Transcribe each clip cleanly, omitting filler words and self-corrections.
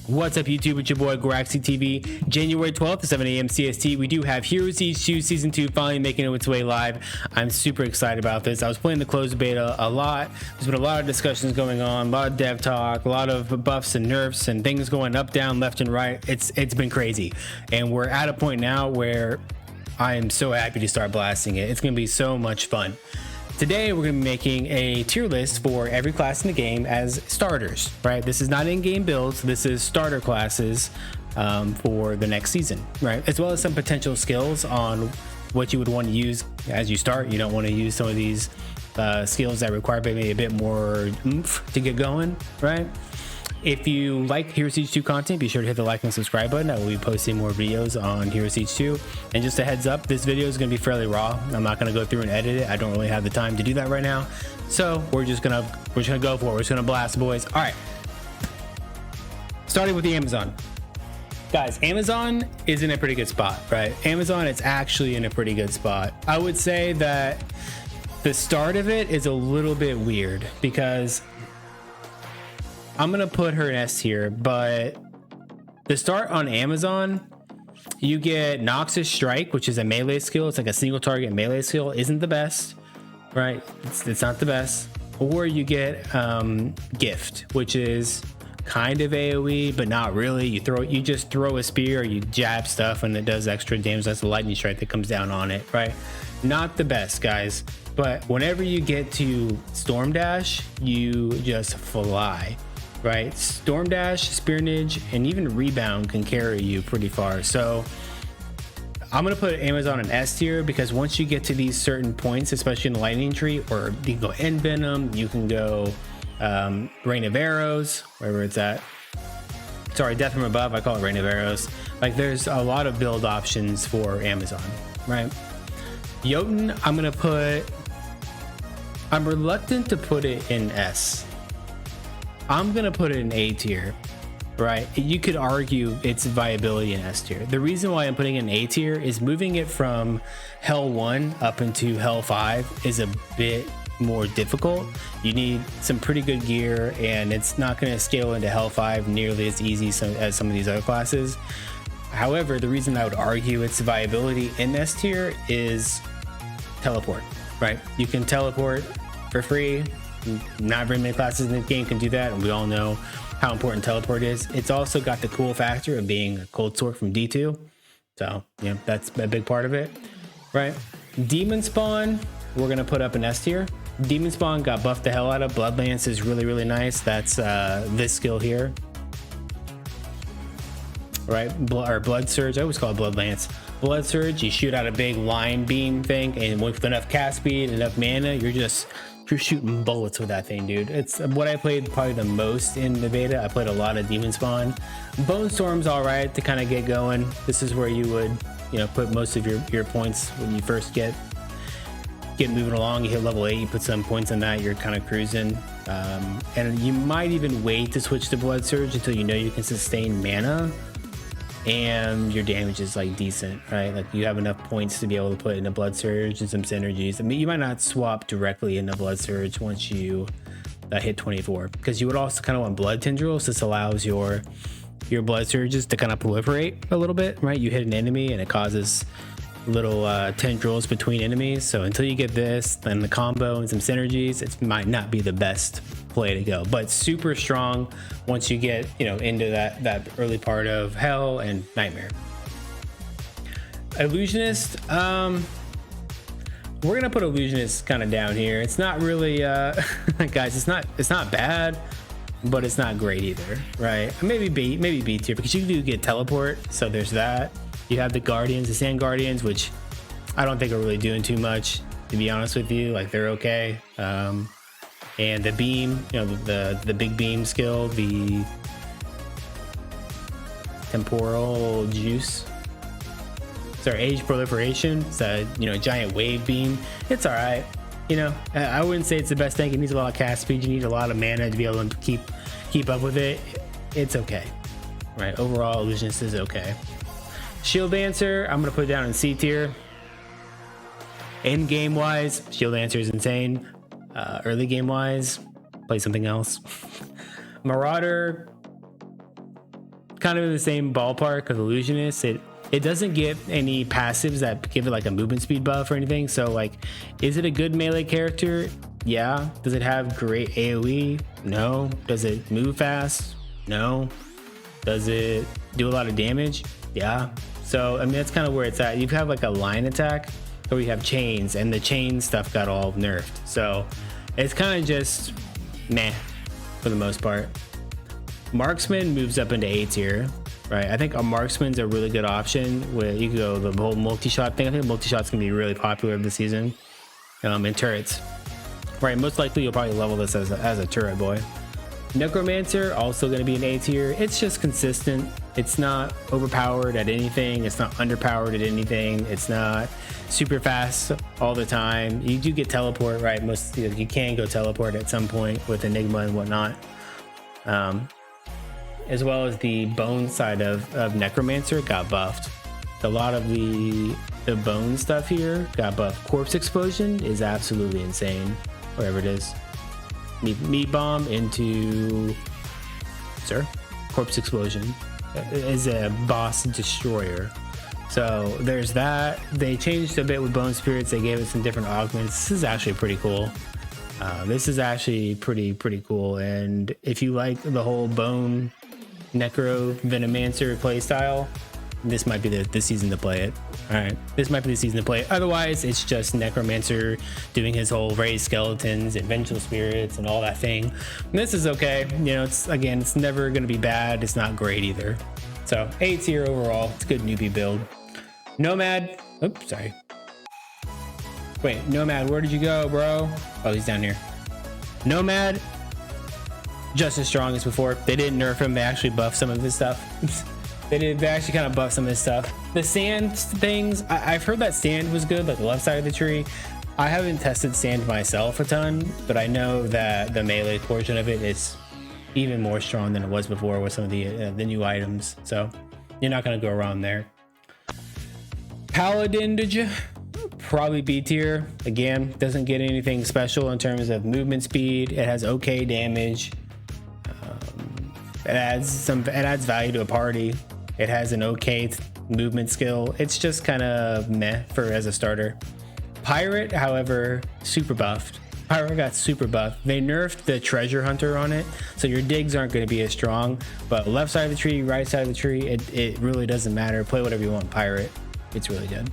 What's up, YouTube? It's your boy Goraxi TV. January 12th, 7 a.m. CST. We do have Heroes Siege 2 Season 2 finally making its way live. I'm super excited about this. I was playing the closed beta a lot. There's been a lot of discussions going on, a lot of dev talk, a lot of buffs and nerfs and things going up, down, left, and right. It's been crazy. And we're at a point now where I am so happy to start blasting it. It's going to be so much fun. Today, we're going to be making a tier list for every class in the game as starters, right? This is not in-game builds. This is starter classes for the next season, right? As well as some potential skills on what you would want to use as you start. You don't want to use some of these skills that require maybe a bit more oomph to get going, right? If you like Heroes Siege 2 content, be sure to hit the like and subscribe button. I will be posting more videos on Heroes Siege 2. And just a heads up, this video is going to be fairly raw. I'm not going to go through and edit it. I don't really have the time to do that right now. So we're just gonna go for it. We're just gonna blast, boys. All right. Starting with the Amazon. Guys, Amazon is in a pretty good spot, right? Amazon is actually in a pretty good spot. I would say that the start of it is a little bit weird because I'm gonna put her in S tier, but the start on Amazon, you get Noxus Strike, which is a melee skill. It's like a single target melee skill. Isn't the best, right? It's not the best. Or you get Gift, which is kind of AoE, but not really. You just throw a spear, or you jab stuff, and it does extra damage. That's the lightning strike that comes down on it, right? Not the best, guys. But whenever you get to Storm Dash, you just fly. Right, Storm Dash, Spearnage, and even Rebound can carry you pretty far. So I'm gonna put Amazon in S tier because once you get to these certain points, especially in the Lightning Tree, or you can go End Venom, you can go Rain of Arrows, wherever it's at. Sorry, Death from Above. I call it Rain of Arrows. Like, there's a lot of build options for Amazon, right? Jotun, I'm reluctant to put it in S. I'm gonna put it in A tier, right? You could argue its viability in S tier. The reason why I'm putting it in A tier is moving it from Hell 1 up into Hell 5 is a bit more difficult. You need some pretty good gear, and it's not gonna scale into Hell 5 nearly as easy as some of these other classes. However, the reason I would argue its viability in S tier is teleport, right? You can teleport for free. Not very many classes in the game can do that, and we all know how important teleport is. It's also got the cool factor of being a cold sword from D2, so yeah, that's a big part of it, right? Demon Spawn, we're gonna put up an S tier. Demon Spawn got buffed the hell out of. Blood Lance is really nice. That's this skill here, right? Or Blood Surge. I always call it Blood Lance. Blood Surge, you shoot out a big line beam thing, and with enough cast speed, enough mana, you're shooting bullets with that thing, dude. It's what I played probably the most in the beta. I played a lot of Demon Spawn. Bone Storm's all right to kind of get going. This is where you would, put most of your points when you first get moving along. You hit level 8, you put some points on that, you're kind of cruising. And you might even wait to switch to Blood Surge until you know you can sustain mana and your damage is like decent, right? Like, you have enough points to be able to put in a Blood Surge and some synergies. I mean, you might not swap directly into Blood Surge once you hit 24, because you would also kind of want Blood Tendrils. This allows your Blood Surges to kind of proliferate a little bit, right? You hit an enemy and it causes little tendrils between enemies. So until you get this, then the combo and some synergies, it might not be the best play to go, but super strong once you get into that early part of Hell and Nightmare. Illusionist, we're gonna put Illusionist kind of down here. It's not really guys, it's not bad, but it's not great either, right? Maybe B tier, because you do get teleport, so there's that. You have the Guardians, the Sand Guardians, which I don't think are really doing too much, to be honest with you. Like, they're okay. And the beam, the big beam skill, the temporal juice. Sorry, Age Proliferation. It's a giant wave beam. It's all right. I wouldn't say it's the best thing. It needs a lot of cast speed. You need a lot of mana to be able to keep up with it. It's okay, right? Overall, Illusionist is okay. Shield Dancer, I'm gonna put it down in C tier. End game wise, Shield Dancer is insane. Early game wise, play something else. Marauder, kind of in the same ballpark of Illusionist. It doesn't get any passives that give it like a movement speed buff or anything. So like, is it a good melee character? Yeah. Does it have great AoE? No. Does it move fast? No. Does it do a lot of damage? Yeah. So I mean, that's kind of where it's at. You have like a line attack, or you have chains, and the chain stuff got all nerfed. So it's kind of just meh for the most part. Marksman moves up into A tier, right? I think a marksman's a really good option where you can go the whole multi-shot thing. I think multi-shot's gonna be really popular this season. And turrets, right? Most likely you'll probably level this as a turret boy. Necromancer also going to be an A tier. It's just consistent. It's not overpowered at anything. It's not underpowered at anything. It's not super fast all the time. You do get teleport, right? You can go teleport at some point with Enigma and whatnot. As well as the bone side of Necromancer got buffed. A lot of the bone stuff here got buffed. Corpse Explosion is absolutely insane, wherever it is. Meat Bomb into Corpse Explosion is a boss destroyer. So there's that. They changed a bit with Bone Spirits. They gave it some different augments. This is actually pretty cool. This is actually pretty cool. And if you like the whole Bone Necro Venomancer playstyle, this might be the season to play it. All right, this might be the season to play it. Otherwise, it's just Necromancer doing his whole raise skeletons and vengeful spirits and all that thing. And this is okay. You know, it's never going to be bad. It's not great either. So A tier overall. It's a good newbie build. Nomad. Oops, sorry. Wait, Nomad, where did you go, bro? Oh, he's down here. Nomad, just as strong as before. They didn't nerf him. They actually buffed some of his stuff. They actually kind of buffed some of his stuff. The sand things, I've heard that sand was good, like the left side of the tree. I haven't tested sand myself a ton, but I know that the melee portion of it is even more strong than it was before with some of the new items. So you're not going to go around there. Paladin, did you? Probably B tier. Again, doesn't get anything special in terms of movement speed. It has okay damage. It adds value to a party. It has an okay movement skill. It's just kind of meh as a starter. Pirate, however, super buffed. Pirate got super buffed. They nerfed the treasure hunter on it, so your digs aren't going to be as strong. But left side of the tree, right side of the tree, it really doesn't matter. Play whatever you want. Pirate, it's really good.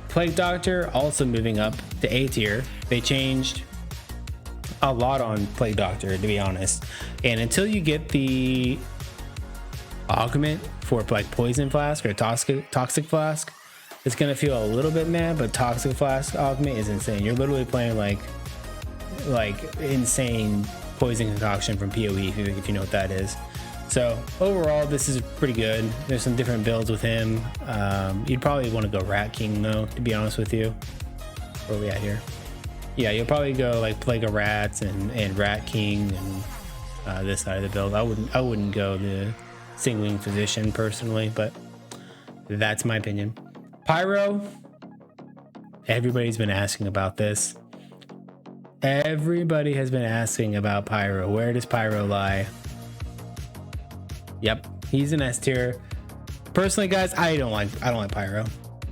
Plague Doctor also moving up to A tier. They changed a lot on Plague Doctor, to be honest. And until you get the augment for like Poison Flask or Toxic Flask, it's gonna feel a little bit mad. But Toxic Flask augment is insane. You're literally playing like insane poison concoction from PoE, if you know what that is. So overall, this is pretty good. There's some different builds with him. You'd probably want to go Rat King though, to be honest with you. Where are we at here? Yeah, you'll probably go like Plague of Rats and Rat King and this side of the build. I wouldn't go the Singling Physician personally, but that's my opinion. Pyro. Everybody's been asking about this. Everybody has been asking about Pyro. Where does Pyro lie? Yep, he's an S tier. Personally, guys, I don't like Pyro.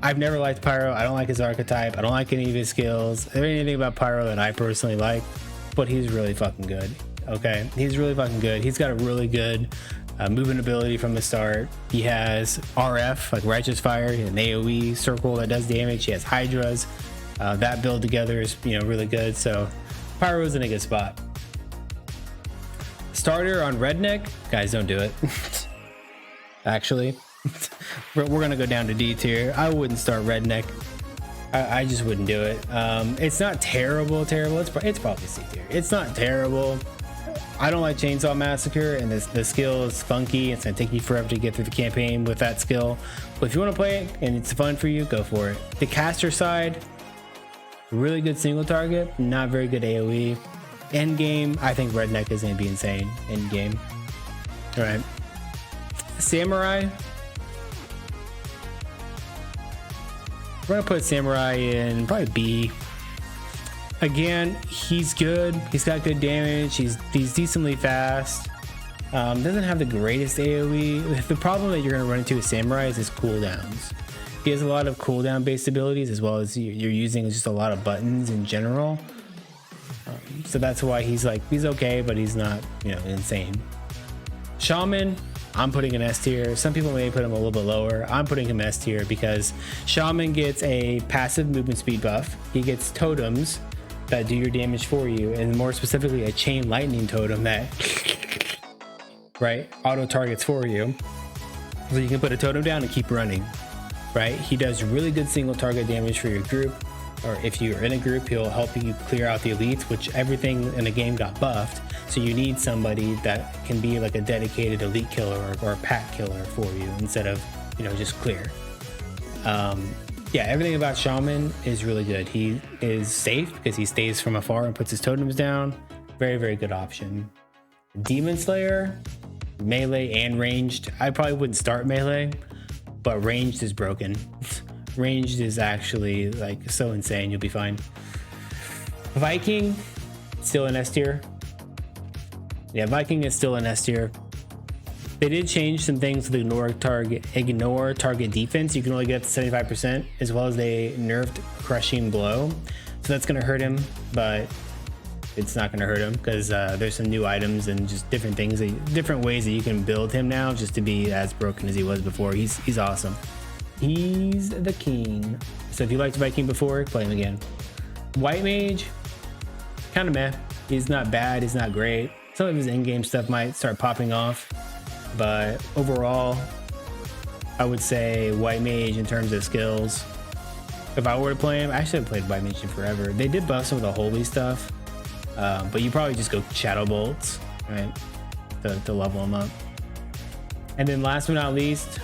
I've never liked Pyro. I don't like his archetype. I don't like any of his skills. There ain't anything about Pyro that I personally like, but he's really fucking good. Okay, he's really fucking good. He's got a really good movement ability from the start. He has RF, like Righteous Fire, an AoE circle that does damage. He has Hydras. That build together is really good. So Pyro's in a good spot. Starter on Redneck, guys, don't do it. Actually, we're gonna go down to D tier. I wouldn't start Redneck. I just wouldn't do it. It's not terrible. It's probably C tier. It's not terrible. I don't like Chainsaw Massacre, and the skill is funky. It's gonna take you forever to get through the campaign with that skill. But if you want to play it and it's fun for you, go for it. The caster side, really good single target, not very good AoE. End game, I think Redneck is gonna be insane. End game. All right. Samurai. We're gonna put Samurai in probably B. Again, he's good. He's got good damage. He's decently fast. Doesn't have the greatest AoE. The problem that you're going to run into with Samurai is his cooldowns. He has a lot of cooldown based abilities, as well as you're using just a lot of buttons in general. So that's why he's okay, but he's not, insane. Shaman, I'm putting an S tier. Some people may put him a little bit lower. I'm putting him S tier because Shaman gets a passive movement speed buff. He gets totems that do your damage for you, and more specifically a chain lightning totem that right auto targets for you, so you can put a totem down and keep running. Right, he does really good single target damage for your group, or if you're in a group, he'll help you clear out the elites, which everything in the game got buffed. So you need somebody that can be like a dedicated elite killer or a pack killer for you instead of just clear. Yeah, everything about Shaman is really good. He is safe because he stays from afar and puts his totems down. Very, very good option. Demon Slayer, melee and ranged. I probably wouldn't start melee, but ranged is broken. Ranged is actually like so insane. You'll be fine. Viking, still an S tier. Yeah, Viking is still an S tier. They did change some things with ignore target defense. You can only get up to 75%, as well as they nerfed crushing blow. So that's gonna hurt him, but it's not gonna hurt him because there's some new items and just different things, different ways that you can build him now just to be as broken as he was before. He's awesome. He's the king. So if you liked Viking before, play him again. White Mage, kind of meh. He's not bad, he's not great. Some of his in-game stuff might start popping off, but overall, I would say White Mage in terms of skills. If I were to play him, I actually haven't played White Mage in forever. They did buff some of the holy stuff, but you probably just go Shadow Bolts, right, to level him up. And then last but not least,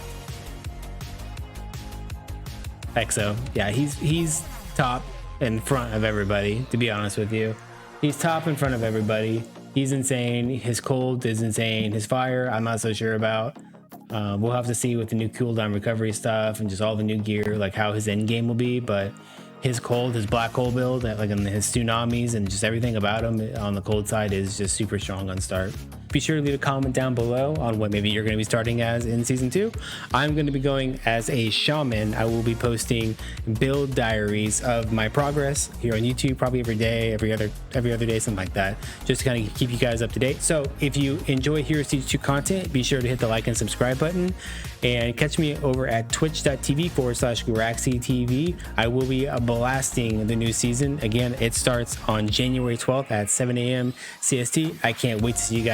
Exo. Yeah, he's top in front of everybody, to be honest with you. He's top in front of everybody. He's insane. His cold is insane. His fire, I'm not so sure about. We'll have to see with the new cooldown recovery stuff and just all the new gear, like how his end game will be. But his cold, his black hole build, like in his tsunamis and just everything about him on the cold side is just super strong on start. Be sure to leave a comment down below on what maybe you're going to be starting as in season 2. I'm going to be going as a shaman. I will be posting build diaries of my progress here on YouTube, probably every day, every other day, something like that, just to kind of keep you guys up to date. So if you enjoy Heroes Teach 2 content, be sure to hit the like and subscribe button, and catch me over at twitch.tv/GaraxiTV. I will be blasting the new season. Again, it starts on January 12th at 7 a.m. CST. I can't wait to see you guys there.